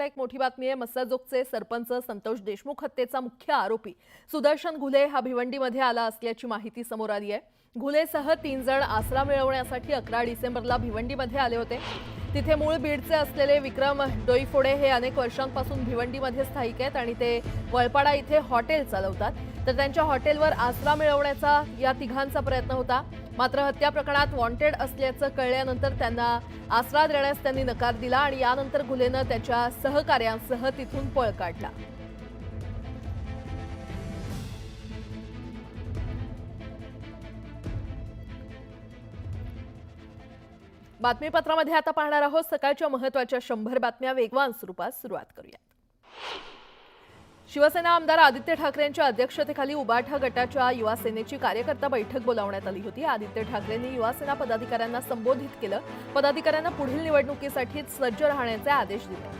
एक मोठी बातमी आहे। मस्साजोगचे सरपंच संतोष देशमुख हत्येचा मुख्य आरोपी सुदर्शन घुले हा भिवंडीमध्ये आला असल्याची माहिती समोर आली आहे। घुलेसह 3 जण आसरा मिळवण्यासाठी 11 डिसेंबरला भिवंडीमध्ये आले होते। तिथे मूळ बीडचे असलेले विक्रम डोईफोडे हे अनेक वर्षांपासून भिवंडीमध्ये स्थायिक आहेत आणि ते वळपाडा इथे हॉटेल चालवतात। तर त्यांच्या हॉटेलवर आसरा मिळवण्याचा या तिघांचा प्रयत्न होता। मात्र हत्या प्रकरणात वॉन्टेड असल्याचं कळल्यानंतर त्यांना आसरा देण्यास त्यांनी नकार दिला आणि यानंतर घुलेनं त्याच्या सहकार्यांसह तिथून पळ काढला। बातमीपत्रामध्ये आता पाहणार आहोत सकाळच्या महत्त्वाच्या 100 बातम्या वेगवान स्वरूपात सुरुवात करूया। शिवसेना आमदार आदित्य ठाकरेंच्या अध्यक्षतेखाली उबाठा गटाच्या युवा सेनेची कार्यकर्ता बैठक बोलावण्यात आली होती। आदित्य ठाकरेंनी युवा सेना पदाधिकाऱ्यांना संबोधित केलं। पदाधिकाऱ्यांना पुढील निवडणुकीसाठी सज्ज राहण्याचे आदेश दिले।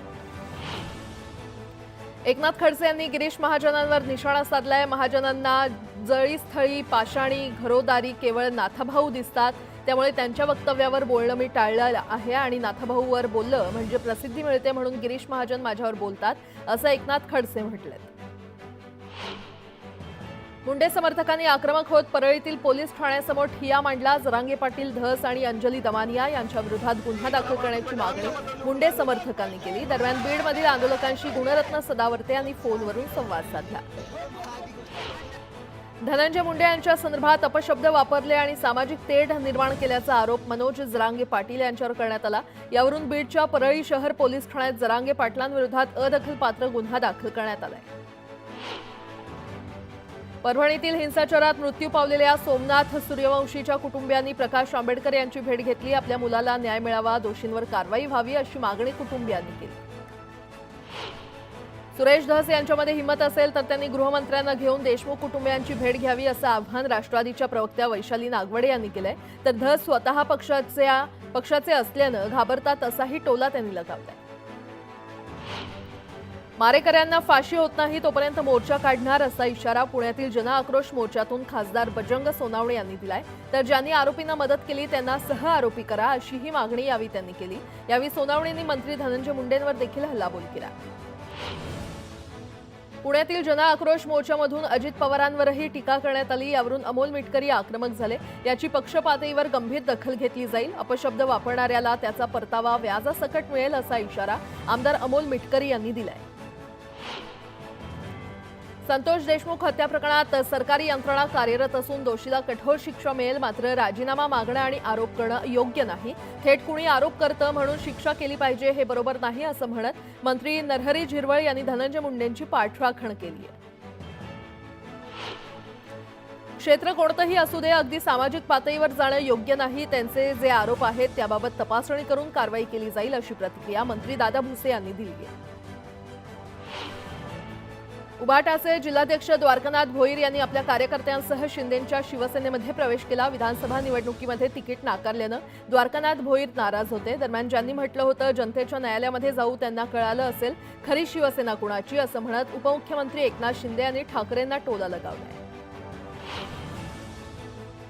एकनाथ खडसे यांनी गिरीश महाजनांवर निशाणा साधलाय। महाजनांना जळीस्थळी पाषाणी घरोदारी केवळ नाथाभाऊ दिसतात, त्यामुळे त्यांच्या वक्तव्यावर बोलणं मी टाळलं आहे आणि नाथाभाऊवर बोललं म्हणजे प्रसिद्धी मिळते म्हणून गिरीश महाजन माझ्यावर बोलतात, असं एकनाथ खडसे म्हटले। मुंडे समर्थकांनी आक्रमक होत परळीतील पोलीस ठाण्यासमोर ठिय्या मांडला। जरांगे पाटील धस आणि अंजली दमानिया यांच्या विरोधात गुन्हा दाखल करण्याची मागणी मुंडे समर्थकांनी केली। दरम्यान बीडमधील आंदोलकांशी गुणरत्न सदावर्ते यांनी फोनवरून संवाद साधला। धनंजय मुंडे यांच्या संदर्भात अपशब्द वापरले आणि सामाजिक तेढ निर्माण केल्याचा आरोप मनोज जरांगे पाटील यांच्यावर करण्यात आला। यावरून बीडच्या परळी शहर पोलीस ठाण्यात जरांगे पाटलांविरोधात अदखलपात्र गुन्हा दाखल करण्यात आलाय। परभणीतील हिंसाचारात मृत्यू पावलेल्या सोमनाथ सूर्यवंशीच्या कुटुंबियांनी प्रकाश आंबेडकर यांची भेट घेतली। आपल्या मुलाला न्याय मिळावा, दोषींवर कारवाई व्हावी अशी मागणी कुटुंबियांनी केली। सुरेश धस यांच्यामध्ये हिंमत असेल तर त्यांनी गृहमंत्र्यांना घेऊन देशमुख कुटुंबियांची भेट घ्यावी असं आव्हान राष्ट्रवादीच्या प्रवक्त्या वैशाली नागवडे यांनी केलंय। तर धस स्वतः पक्षाचे असल्यानं घाबरतात असाही टोला त्यांनी लगावलाय। मारेकऱ्यांना फाशी होत नाही तोपर्यंत मोर्चा काढणार असा इशारा पुण्यातील जनआक्रोश मोर्चातून खासदार बजरंग सोनावणे यांनी दिलाय। तर ज्यांनी आरोपींना मदत केली त्यांना सह आरोपी करा अशीही मागणी यावेळी त्यांनी केली। यावेळी सोनावणेंनी मंत्री धनंजय मुंडेंवर देखील हल्लाबोल केला। पुण्यातील जनआक्रोश मोर्चामधून अजित पवारांवरही टीका करण्यात आली। यावरून अमोल मिटकरी आक्रमक झाले। याची पक्ष पातळीवर गंभीर दखल घेतली जाईल। अपशब्द वापरणाऱ्याला त्याचा परतावा व्याजासकट मिळेल असा इशारा आमदार अमोल मिटकरी यांनी दिलाय। संतोष देशमुख हत्या प्रकरणात सरकारी यंत्रणा कार्यरत असून दोषीला कठोर शिक्षा मिळेल, मात्र राजीनामा मागणं आणि आरोप करणं योग्य नाही। थेट कुणी आरोप करतं म्हणून शिक्षा केली पाहिजे हे बरोबर नाही असं म्हणत मंत्री नरहरी झिरवळ यांनी धनंजय मुंडेंची पाठराखण केली आहे। क्षेत्र कोणतंही असू दे, अगदी सामाजिक पातळीवर जाणं योग्य नाही। त्यांचे जे आरोप आहेत त्याबाबत तपासणी करून कारवाई केली जाईल अशी प्रतिक्रिया मंत्री दादा भुसे यांनी दिली आहे। उबाटाचे जिल्हाध्यक्ष द्वारकानाथ भोईर यांनी आपल्या कार्यकर्त्यांसह शिंदेंच्या शिवसेनेमध्ये प्रवेश केला। विधानसभा निवडणुकीमध्ये तिकीट नाकारल्यानं द्वारकानाथ भोईर नाराज होते। दरम्यान ज्यांनी म्हटलं होतं जनतेच्या न्यायालयामध्ये जाऊ त्यांना कळालं असेल खरी शिवसेना कुणाची असं म्हणत उपमुख्यमंत्री एकनाथ शिंदे यांनी ठाकरेंना टोला लगावलाय।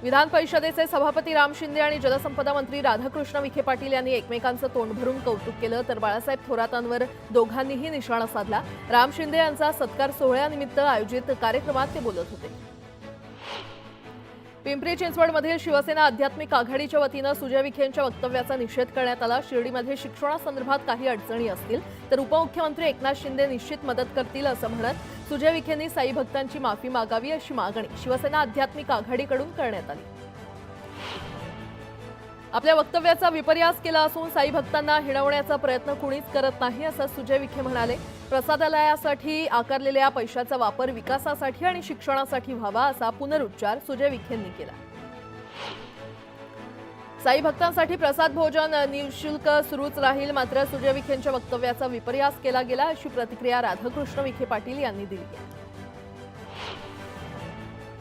विधान परिषदेचे सभापती राम शिंदे आणि जलसंपदा मंत्री राधाकृष्ण विखे पाटील यांनी एकमेकांचं तोंड भरून कौतुक केलं। तर बाळासाहेब थोरातांवर दोघांनीही निशाणा साधला। राम शिंदे यांचा सत्कार सोहळ्यानिमित्त आयोजित कार्यक्रमात ते बोलत होते। पिंपरी चिंचवडमधील शिवसेना आध्यात्मिक आघाडीच्या वतीनं सुजय विखेंच्या वक्तव्याचा निषेध करण्यात आला। शिर्डीमध्ये शिक्षणासंदर्भात काही अडचणी असतील तर उपमुख्यमंत्री एकनाथ शिंदे निश्चित मदत करतील असं म्हणत सुजय विखेंनी साई भक्तांची माफी मागावी अशी मागणी शिवसेना आध्यात्मिक आघाडीकडून करण्यात आली। आपल्या वक्तव्याचा विपर्यास केला असून साई भक्तांना हिणवण्याचा प्रयत्न कुणीच करत नाही असं सुजय विखे म्हणाले। प्रसादालयासाठी आकारलेल्या पैशाचा वापर विकासासाठी आणि शिक्षणासाठी व्हावा असा पुनरुच्चार सुजय विखेंनी केला। साई भक्तांसाठी प्रसाद भोजन निःशुल्क सुरूच राहील, मात्र सुजय विखेंच्या वक्तव्याचा विपर्यास केला गेला अशी प्रतिक्रिया राधाकृष्ण विखे पाटील यांनी दिली आहे।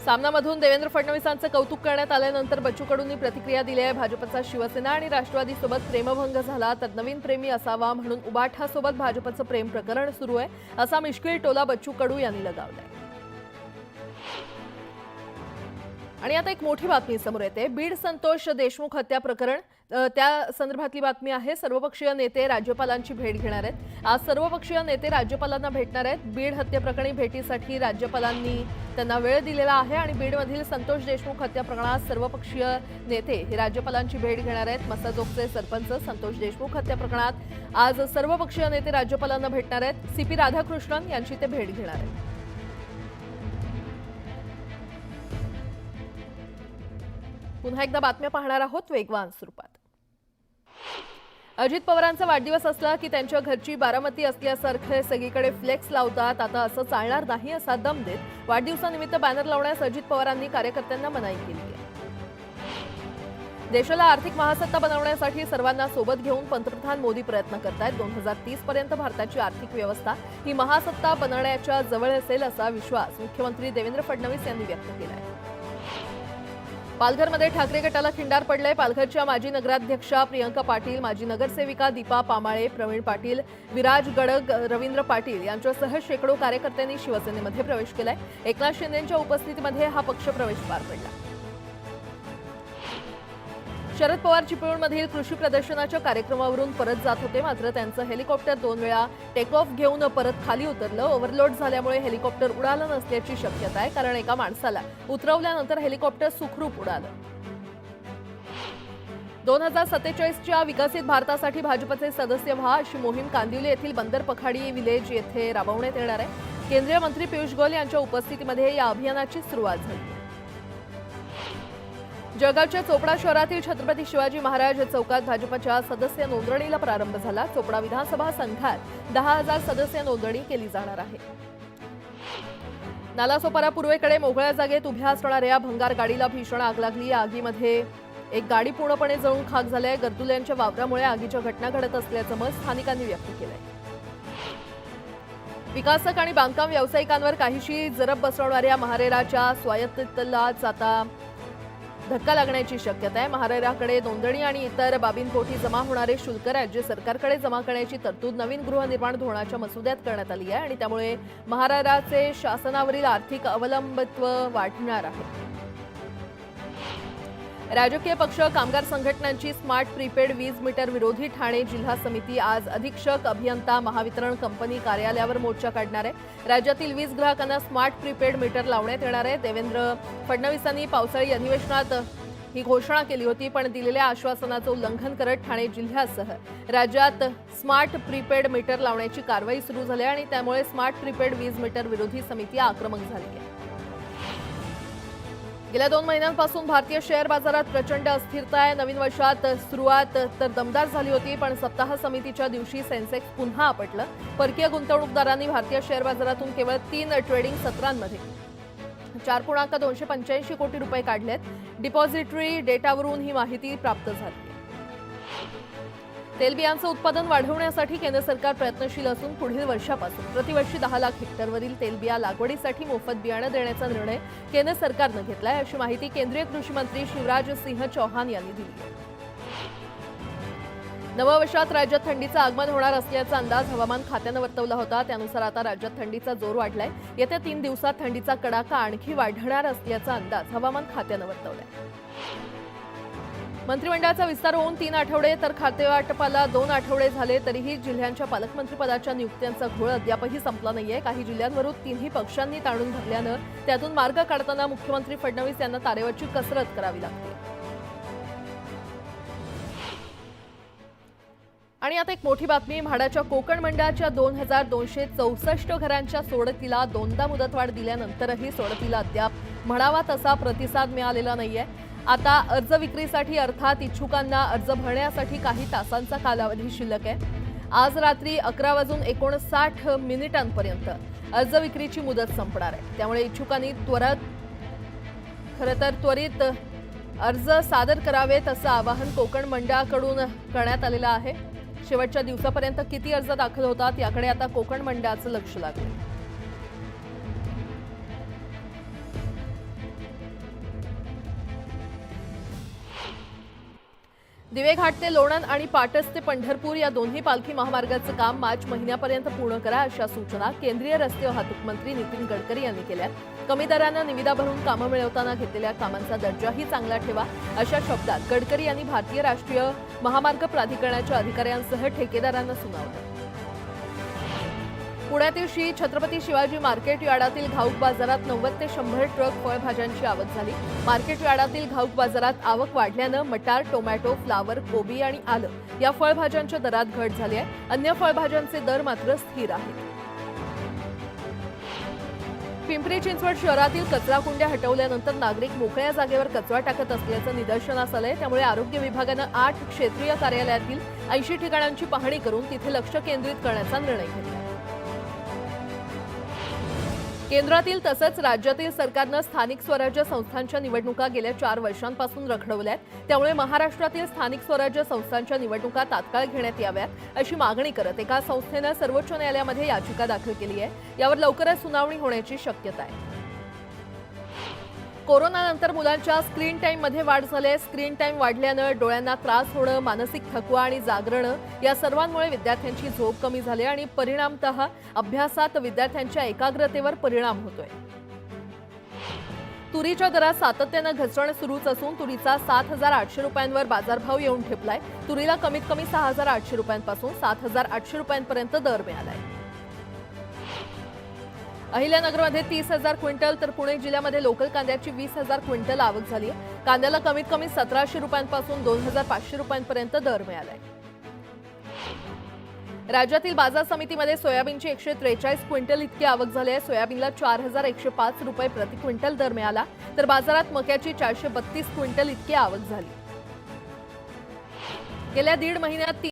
सामनामधून देवेंद्र फडणवीसांचं कौतुक करण्यात आल्यानंतर बच्चू कडूंनी प्रतिक्रिया दिली आहे। भाजपचा शिवसेना आणि राष्ट्रवादीसोबत प्रेमभंग झाला तर नवीन प्रेमी असावा म्हणून उबाठासोबत भाजपचं प्रेम प्रकरण सुरू आहे असा मिश्किल टोला बच्चू कडू यांनी लगावलाय। आणि आता एक मोठी बातमी समोर येते। बीड संतोष देशमुख हत्या प्रकरण त्या संदर्भातली बातमी आहे। सर्वपक्षीय नेते राज्यपालांची भेट घेणार आहेत। आज सर्वपक्षीय नेते राज्यपालांना भेटणार आहेत। बीड हत्येप्रकरणी भेटीसाठी राज्यपालांनी त्यांना वेळ दिलेला आहे आणि बीडमधील संतोष देशमुख हत्या प्रकरणात सर्वपक्षीय नेते हे राज्यपालांची भेट घेणार आहेत। मसाजोगचे सरपंच संतोष देशमुख हत्या प्रकरणात आज सर्वपक्षीय नेते राज्यपालांना भेटणार आहेत। सीपी राधाकृष्णन यांची ते भेट घेणार आहेत। पुन्हा एकदा बातम्या पाहणार आहोत वेगवान स्वरूपात। अजित पवारांचा वाढदिवस असला की त्यांच्या घरची बारामती असल्यासारखे सगळीकडे फ्लेक्स लावतात। आता असं चालणार नाही असा दम देत वाढदिवसानिमित्त बॅनर लावण्यास अजित पवारांनी कार्यकर्त्यांना मनाई केली आहे। देशाला आर्थिक महासत्ता बनवण्यासाठी सर्वांना सोबत घेऊन पंतप्रधान मोदी प्रयत्न करतायत। 2030 पर्यंत भारताची आर्थिक व्यवस्था ही महासत्ता बनण्याच्या जवळ असेल असा विश्वास मुख्यमंत्री देवेंद्र फडणवीस यांनी व्यक्त केला आहे। पालघरमध्ये ठाकरे गटाला खिंडार पडले। पालघरच्या माजी नगराध्यक्षा प्रियंका पाटील, माजी नगरसेविका दीपा पामाळे, प्रवीण पाटील, विराज गडग, रवींद्र पाटील यांच्यासह शेकडो कार्यकर्त्यांनी शिवसेनेमध्ये प्रवेश केलाय। एकनाथ शिंदेंच्या उपस्थितीमध्ये हा पक्ष प्रवेश पार पडला। शरद पवार चिपळूणमधील कृषी प्रदर्शनाच्या कार्यक्रमावरून परत जात होते, मात्र त्यांचं हेलिकॉप्टर 2 वेळा टेक ऑफ घेऊन परत खाली उतरलं। ओव्हरलोड झाल्यामुळे हेलिकॉप्टर उडालं नसल्याची शक्यता आहे, कारण एका माणसाला उतरवल्यानंतर हेलिकॉप्टर सुखरूप उडालं। 2047च्या विकसित भारतासाठी भाजपचे सदस्य व्हा अशी मोहीम कांदिवली येथील बंदर पखाडी विलेज येथे राबवण्यात येणार आहे। केंद्रीय मंत्री पियुष गोयल यांच्या उपस्थितीमध्ये या अभियानाची सुरुवात झाली। जळगावच्या चोपडा शहरातील छत्रपती शिवाजी महाराज चौकात भाजपच्या सदस्य नोंदणीला प्रारंभ झाला। चोपडा विधानसभा संघात 10,000 सदस्य नोंदणी केली जाणार आहे। नालासोपारा पूर्वेकडे मोकळ्या जागेत उभ्या असणाऱ्या भंगार गाडीला भीषण आग लागली। या आगीमध्ये एक गाडी पूर्णपणे जळून खाक झाली आहे। गर्दुल्यांच्या वावरामुळे आगीच्या घटना घडत असल्याचं मत स्थानिकांनी व्यक्त केलंय। विकासक आणि बांधकाम व्यावसायिकांवर काहीशी जरब बसवणाऱ्या महारेराच्या स्वायत्ततेलाच आता धक्का लागण्याची शक्यता आहे। महारेराकडे नोंदणी आणि इतर बाबींपोटी जमा होणारे शुल्क राज्य सरकारकडे जमा करण्याची तरतूद नवीन गृहनिर्माण धोरणाच्या मसुद्यात करण्यात आली आहे आणि त्यामुळे महारेराचे शासनावरील आर्थिक अवलंबित्व वाढणार आहे। राजकीय पक्ष, कामगार संघटनांची स्मार्ट प्रीपेड वीज मीटर विरोधी ठाणे जिल्हा समिती आज अधीक्षक अभियंता महावितरण कंपनी कार्यालयावर मोर्चा काढणार आहे। राज्यातील वीज ग्राहकांना स्मार्ट प्रीपेड मीटर लावण्यात येणार आहे। देवेंद्र फडणवीसांनी पावसाळी अधिवेशनात ही घोषणा केली होती, पण दिलेल्या आश्वासनाचं उल्लंघन करत ठाणे जिल्ह्यासह राज्यात स्मार्ट प्रीपेड मीटर लावण्याची कारवाई सुरू झाली आणि त्यामुळे स्मार्ट प्रीपेड वीज मीटर विरोधी समिती आक्रमक झाली आहे। गेल्या 2 महिन्यांपासून भारतीय शेअर बाजारात प्रचंड अस्थिरता आहे। नवीन वर्षात सुरुवात तर दमदार झाली होती, पण सप्ताह समितीच्या दिवशी सेन्सेक्स पुन्हा आपटलं। परकीय गुंतवणूकदारांनी भारतीय शेअर बाजारातून केवळ 3 ट्रेडिंग सत्रांमध्ये 4.285 कोटी रुपये काढलेत। डिपॉझिटरी डेटावरून ही माहिती प्राप्त झाली। तेलबियांचं उत्पादन वाढवण्यासाठी केंद्र सरकार प्रयत्नशील असून पुढील वर्षापासून प्रतिवर्षी 10 लाख हेक्टरवरील तेलबिया लागवडीसाठी मोफत बियाणं देण्याचा निर्णय केंद्र सरकारनं घेतलाय, अशी माहिती केंद्रीय कृषी मंत्री शिवराज सिंह चौहान यांनी दिली। नव्या वर्षात राज्यात थंडीचं आगमन होणार असल्याचा अंदाज हवामान खात्यानं वर्तवला होता। त्यानुसार आता राज्यात थंडीचा जोर वाढलाय। येत्या 3 दिवसात थंडीचा कडाका आणखी वाढणार असल्याचा अंदाज हवामान खात्यानं वर्तवलाय। मंत्रिमंडळाचा विस्तार होऊन 3 आठवडे तर खातेवाटपाला 2 आठवडे झाले, तरीही जिल्ह्यांच्या पालकमंत्रीपदाच्या नियुक्त्यांचा घोळ अद्यापही संपला नाहीये। काही जिल्ह्यांवरून 3ही पक्षांनी ताणून धरल्यानं त्यातून मार्ग काढताना मुख्यमंत्री फडणवीस यांना तारेवरची कसरत करावी लागते। आणि आता एक मोठी बातमी, म्हाडाच्या कोकण मंडळाच्या 2264 घरांच्या सोडतीला 2दा मुदतवाढ दिल्यानंतरही सोडतीला अद्याप म्हणावा तसा प्रतिसाद मिळालेला नाहीये। आता अर्ज विक्रीसाठी अर्थात इच्छुकांना अर्ज भरण्यासाठी काही तासांचा कालावधी शिल्लक आहे। आज रात्री 11:59 पर्यंत अर्ज विक्रीची मुदत संपणार आहे। त्यामुळे इच्छुकांनी त्वरित अर्ज सादर करावेत असं आवाहन कोकण मंडळाकडून करण्यात आलेलं आहे। शेवटच्या दिवसापर्यंत किती अर्ज दाखल होतात याकडे आता कोकण मंडळाचं लक्ष लागलं। दिवेघाट ते लोणंद आणि पाटस ते पंढरपूर या दोन्ही पालखी महामार्गाचं काम मार्च महिन्यापर्यंत पूर्ण करा अशा सूचना केंद्रीय रस्ते वाहतूक मंत्री नितीन गडकरी यांनी केल्या। कमी दरानं निविदा भरून कामं मिळवताना घेतलेल्या कामांचा दर्जाही चांगला ठेवा अशा शब्दात गडकरी यांनी भारतीय राष्ट्रीय महामार्ग प्राधिकरणाच्या अधिकाऱ्यांसह ठेकेदारांना सुनावलं। पुण्यातील श्री छत्रपती शिवाजी मार्केट यार्डातील घाऊक बाजारात 90 ते 100 ट्रक फळभाज्यांची आवक झाली। मार्केट यार्डातील घाऊक बाजारात आवक वाढल्यानं मटार, टोमॅटो, फ्लावर, कोबी आणि आलं या फळभाज्यांच्या दरात घट झाली आहे। अन्य फळभाज्यांचे दर मात्र स्थिर आहेत। पिंपरी चिंचवड शहरातील कचरा कुंड्या हटवल्यानंतर नागरिक मोकळ्या जागेवर कचरा टाकत असल्याचं निदर्शनास आलंय। त्यामुळे आरोग्य विभागानं 8 क्षेत्रीय कार्यालयातील 80 ठिकाणांची पाहणी करून तिथे लक्ष केंद्रित करण्याचा निर्णय घेतला। केंद्रातील तसंच राज्यातील सरकारनं स्थानिक स्वराज्य संस्थांच्या निवडणुका गेल्या 4 वर्षांपासून रखडवल्यात। त्यामुळे महाराष्ट्रातील स्थानिक स्वराज्य संस्थांच्या निवडणुका तात्काळ घेण्यात याव्यात अशी मागणी करत एका संस्थेनं सर्वोच्च न्यायालयामध्ये याचिका दाखल केली आहे। यावर लवकरच सुनावणी होण्याची शक्यता आहे। कोरोनानंतर मुलांच्या स्क्रीन टाईममध्ये वाढ झाली आहे। स्क्रीन टाईम वाढल्यानं डोळ्यांना त्रास होणं, मानसिक थकवा आणि जागरणं या सर्वांमुळे विद्यार्थ्यांची झोप कमी झाली आणि परिणामतः अभ्यासात विद्यार्थ्यांच्या एकाग्रतेवर परिणाम होतोय। तुरीच्या दरात सातत्यानं घसरण सुरूच असून तुरीचा 7,800 रुपयांवर बाजारभाव येऊन ठेपलाय। तुरीला कमीत कमी 6,800 रुपयांपासून 7,800 रुपयांपर्यंत दर मिळालाय। अहिल्यानगरमध्ये 30,000 क्विंटल तर पुणे जिल्ह्यामध्ये लोकल कांद्याची 20,000 क्विंटल आवक झाली आहे। कांद्याला कमीत कमी 1,700 रुपयांपासून 2,500 रुपयांपर्यंत दर मिळालाय। राज्यातील बाजार समितीमध्ये सोयाबीनची 143 क्विंटल इतकी आवक झाली आहे। सोयाबीनला 4,105 रुपये प्रति क्विंटल दर मिळाला तर बाजारात मक्याची 432 क्विंटल इतकी आवक झाली। गेल्या 1.5 महिन्यात